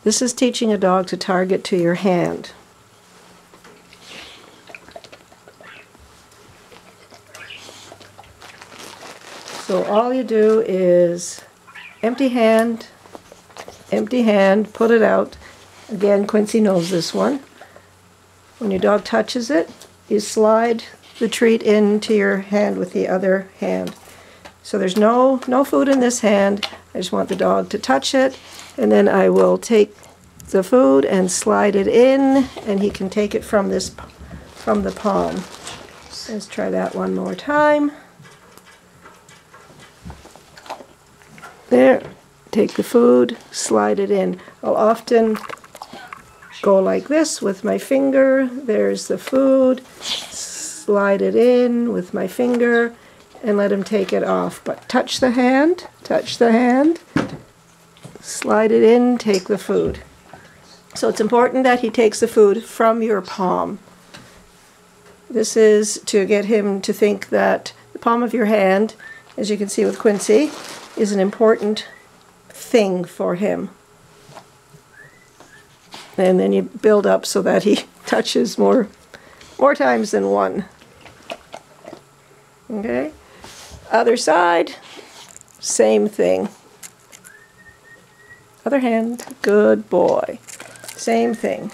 This is teaching a dog to target to your hand. So all you do is empty hand, put it out. Again, Quincy knows this one. When your dog touches it, you slide the treat into your hand with the other hand. So there's no food in this hand. I just want the dog to touch it, and then I will take the food and slide it in, and he can take it from the palm. Let's try that one more time. There, take the food, slide it in. I'll often go like this with my finger. There's the food, slide it in with my finger, and let him take it off. But touch the hand, slide it in, take the food. So it's important that he takes the food from your palm. This is to get him to think that the palm of your hand, as you can see with Quincy, is an important thing for him. And then you build up so that he touches more times than one. Okay? Other side, same thing. Other hand, good boy. Same thing.